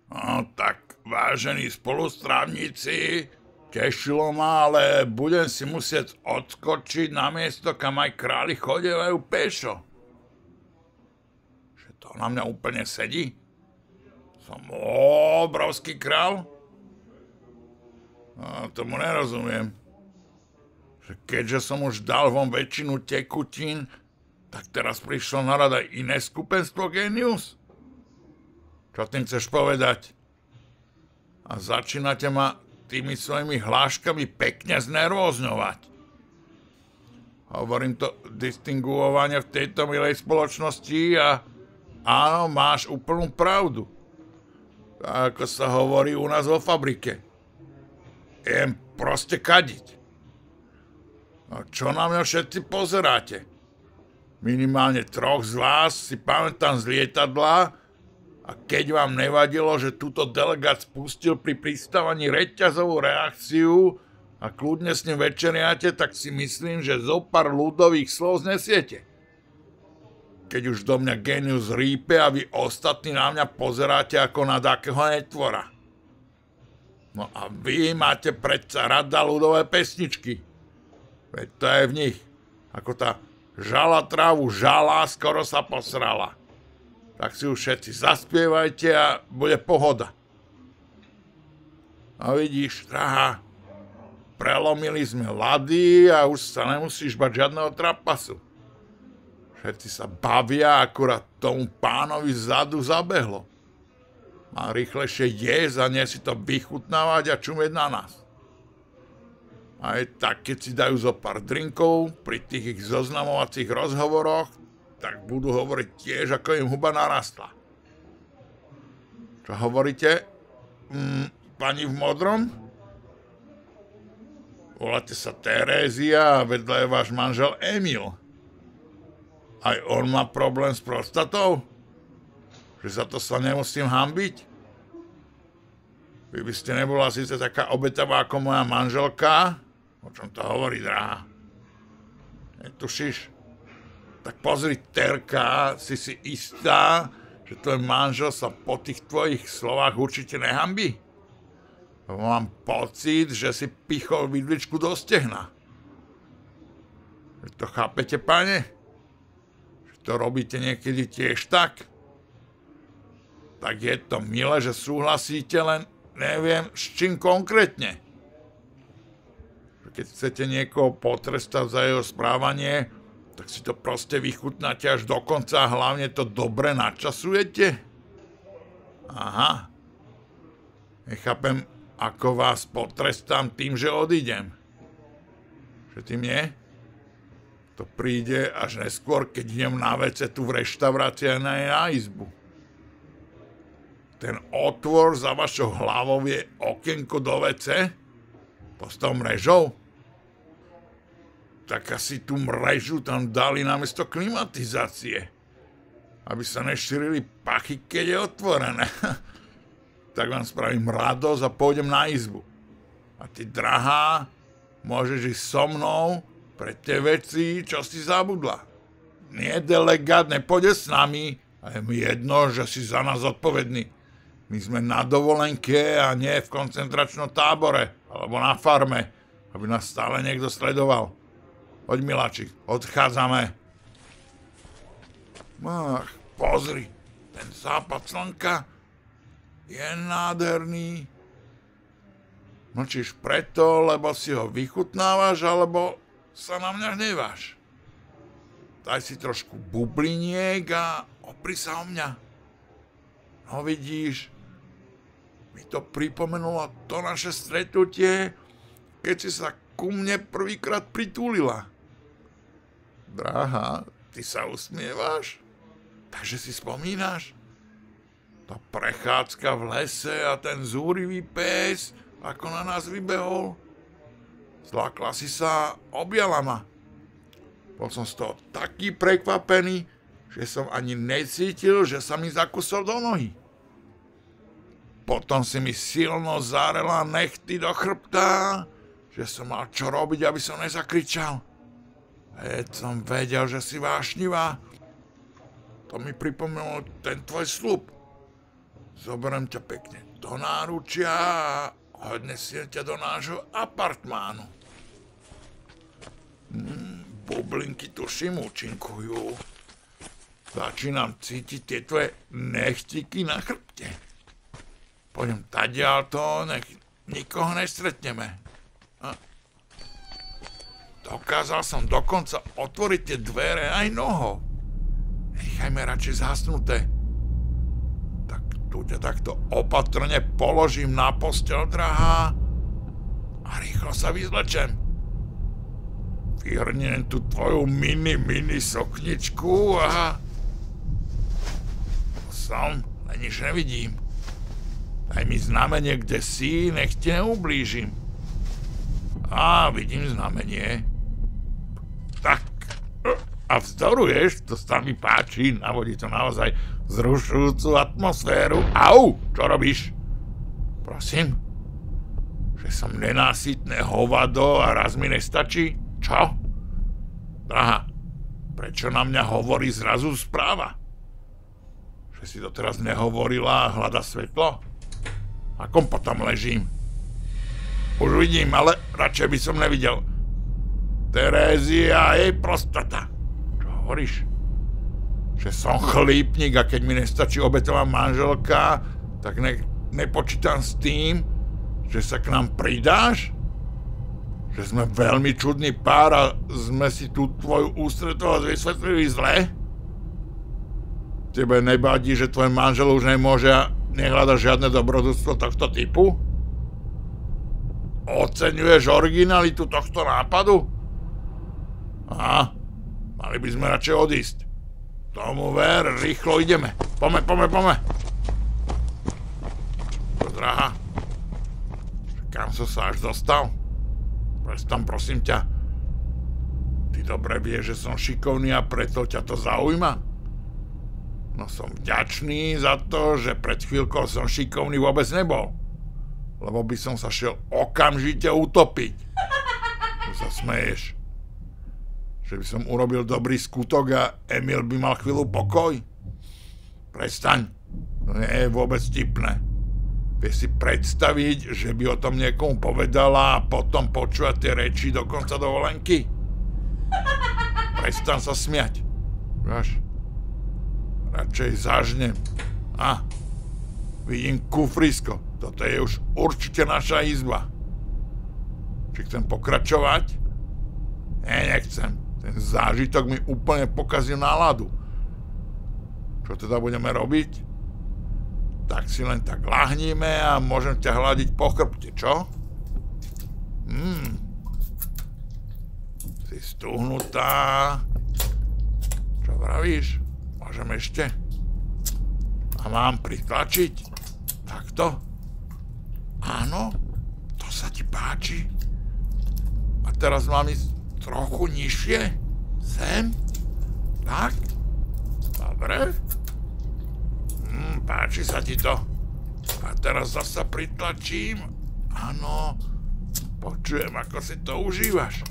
No tak, vážení spolustrávnici, tešilo ma, ale budem si musieť odskočiť na miesto, kam aj králi chodievajú pešo. Že to na mňa úplne sedí? Som obrovský král? No, tomu nerozumiem. Že keďže som už dal von väčšinu tekutín, tak teraz prišlo na rad aj iné skupenstvo Genius? Čo tým chceš povedať? A začínate ma tými svojimi hláškami pekne znervózňovať. Hovorím to distinguovane v tejto milej spoločnosti a áno, máš úplnú pravdu. Tak ako sa hovorí u nás vo fabrike. Jem proste kadiť. No čo na mňa všetci pozeráte? Minimálne 3 z vás si pamätám z lietadla. A keď vám nevadilo, že túto delegát spustil pri pristávaní reťazovú reakciu a kľudne s ním večeriate, tak si myslím, že zo pár ľudových slov znesiete. Keď už do mňa Genius rípe a vy ostatní na mňa pozeráte ako na takého netvora. No a vy máte predsa rada ľudové pesničky. Veď to je v nich. Ako tá žala trávu žala, skoro sa posrala. Tak si už všetci zaspievajte a bude pohoda. No vidíš, drahá, prelomili sme ľady a už sa nemusíš bať žiadneho trapasu. Všetci sa bavia, akurát tomu pánovi zadu zabehlo. Má rýchlejšie jesť a nie si to vychutnávať a čumieť na nás. Aj tak, keď si dajú zo pár drinkov pri tých ich zoznamovacích rozhovoroch, tak budú hovoriť tiež, ako im huba narastla. Čo hovoríte? Pani v modrom? Voláte sa Terézia a vedľa je váš manžel Emil. Aj on má problém s prostatou? Že za to sa nemusím hanbiť? Vy by ste nebola síce taká obetavá ako moja manželka? O čom to hovorí, drahá? Netušíš? Tak pozri, Terka, si istá, že tvoj manžel sa po tých tvojich slovách určite nehanbí? Mám pocit, že si pichol vidličku do stehna. Že to chápete, pane? Že to robíte niekedy tiež tak? Tak je to milé, že súhlasíte, len neviem, s čím konkrétne. Keď chcete niekoho potrestať za jeho správanie, tak si to proste vychutnáte až do konca a hlavne to dobre načasujete? Aha. Nechápem, ako vás potrestám tým, že odídem. Že tým nie? To príde až neskôr, keď idem na vece tu v reštaurácii na izbu. Ten otvor za vašou hlavou je okienko do vece? To s tou mrežou? Tak asi tú mrežu tam dali namiesto klimatizácie. Aby sa nešírili pachy, keď je otvorené. Tak vám spravím radosť a pôjdem na izbu. A ty, drahá, môžeš ísť so mnou pre tie veci, čo si zabudla. Nie, delegát, nepôjde s nami. A je mi jedno, že si za nás odpovedný. My sme na dovolenke a nie v koncentračnom tábore alebo na farme, aby nás stále niekto sledoval. Poď, miláčik, odchádzame. Ach, pozri, ten západ slnka je nádherný. Mlčíš preto, lebo si ho vychutnávaš, alebo sa na mňa hneváš? Daj si trošku bubliniek a opri sa o mňa. No vidíš, mi to pripomenulo to naše stretnutie, keď si sa ku mne prvýkrát pritúlila. Drahá, ty sa usmievaš? Takže si spomínaš? Tá prechádzka v lese a ten zúrivý pes, ako na nás vybehol? Zlákla si sa, objala ma. Bol som z toho taký prekvapený, že som ani necítil, že sa mi zakusol do nohy. Potom si mi silno zárela nechty do chrbta, že som mal čo robiť, aby som nezakričal. Veď som vedel, že si vášnivá. To mi pripomenulo ten tvoj sľub. zoberiem ťa pekne do náručia a odnesiem ťa do nášho apartmánu. Bublinky tuším účinkujú. Začínam cítiť tie tvoje nechtiky na chrbte. Poďom tadiaľ to, nech nikoho nestretneme. Dokázal som dokonca otvoriť tie dvere aj nohou. Nechajme radšej zhasnuté. Tak tu ťa takto opatrne položím na posteľ, drahá, a rýchlo sa vyzlečem. Vyhrnem tú tvoju mini sokničku a... Som, len nič nevidím. Daj mi znamenie, kde si, nech ti neublížim. Á, vidím znamenie. Tak, a vzdoruješ, to sa mi páči, navodí to naozaj zrušujúcu atmosféru. Au, čo robíš? Prosím? Že som nenásytné hovado a raz mi nestačí? Čo? Drahá, prečo na mňa hovorí zrazu správa? Že si to teraz nehovorila a hľada svetlo? Akom potom ležím? Už vidím, ale radšej by som nevidel. Terézia, jej prostata. Čo hovoríš? Že som chlípnik a keď mi nestačí obetová manželka, tak nepočítam s tým, že sa k nám pridáš? Že sme veľmi čudný pár a sme si tú tvoju ústretovosť vysvetlili zle? Tebe nebadí, že tvoj manžel už nemôže a nehľada žiadne dobrodružstvo tohto typu? Oceňuješ originalitu tohto nápadu? Aha, mali by sme radšej odísť. Tomu ver, rýchlo ideme. Pome. Drahá, kam som sa až dostal? Prestan, prosím ťa. Ty dobre vieš, že som šikovný a preto ťa to zaujíma? No som vďačný za to, že pred chvíľkou som šikovný vôbec nebol. Lebo by som sa šiel okamžite utopiť. Čo sa smeješ? Že by som urobil dobrý skutok a Emil by mal chvíľu pokoj? Prestaň. To nie je vôbec vtipné. Vieš si predstaviť, že by o tom niekomu povedala a potom počúvať tie reči do konca dovolenky? Prestaň sa smiať. Vieš? Radšej zažnem. Vidím kufrisko. Toto je už určite naša izba. Či chcem pokračovať? Nechcem. Ten zážitok mi úplne pokazil náladu. Čo teda budeme robiť? Tak si len tak lahníme a môžem ťa hľadiť po chrbte, čo? Si stuhnutá. Čo vravíš? Môžem ešte? A mám pritlačiť? Takto? Áno? To sa ti páči? A teraz mám ísť trochu nižšie? Sem? Tak? Dobre? Páči sa ti to. A teraz zasa pritlačím. Áno. Počujem, ako si to užívaš.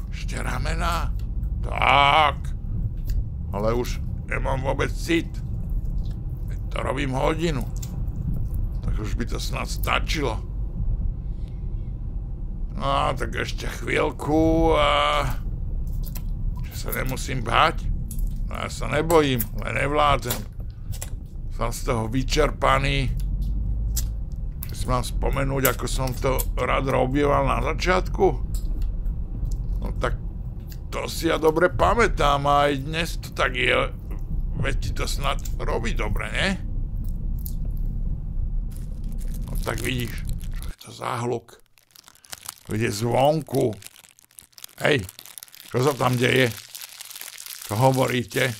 Ešte ramena. Tak. Ale už nemám vôbec cit. Veď to robím hodinu. Tak už by to snad stačilo. No, tak ešte chvíľku a... Že sa nemusím báť? No ja sa nebojím, len nevládzem. Som z toho vyčerpaný. Že si mám spomenúť, ako som to rád robieval na začiatku? No tak to si ja dobre pamätám a aj dnes to tak je. Veď ti to snad robí dobre, ne? No tak vidíš, čo je to za hluk? Ide zvonku. Hej, čo sa tam deje? Čo hovoríte?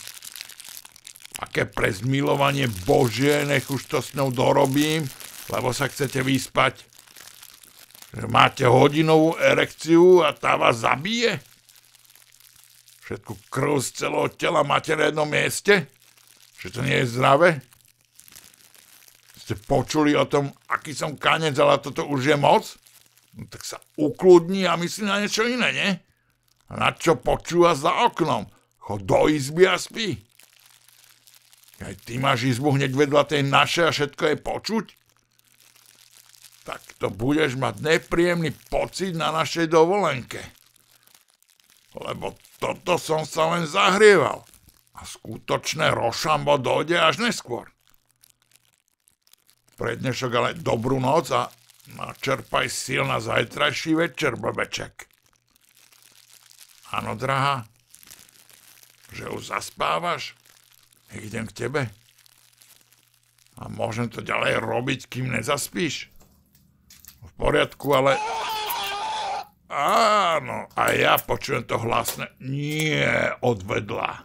Aké prezmilovanie Božie, nech už to s ňou dorobím, lebo sa chcete vyspať. Že máte hodinovú erekciu a tá vás zabije? Všetku krv z celého tela máte na jednom mieste? Že to nie je zdravé? Ste počuli o tom, aký som kanec, ale toto už je moc? No tak sa ukludni a myslí na niečo iné, nie? A na čo počúva za oknom? Chod do izby a spí. Aj ty máš izbu hneď vedľa tej našej a všetko je počuť? Tak to budeš mať nepríjemný pocit na našej dovolenke. Lebo toto som sa len zahrieval. A skutočné rošambo dojde až neskôr. Pre dnešok ale dobrú noc a načerpaj síl na zajtrajší večer, blbeček. Áno, drahá? Že už zaspávaš? Idem k tebe. A môžem to ďalej robiť, kým nezaspíš? V poriadku, ale... Áno, a ja počujem to hlasné nie od vedľa.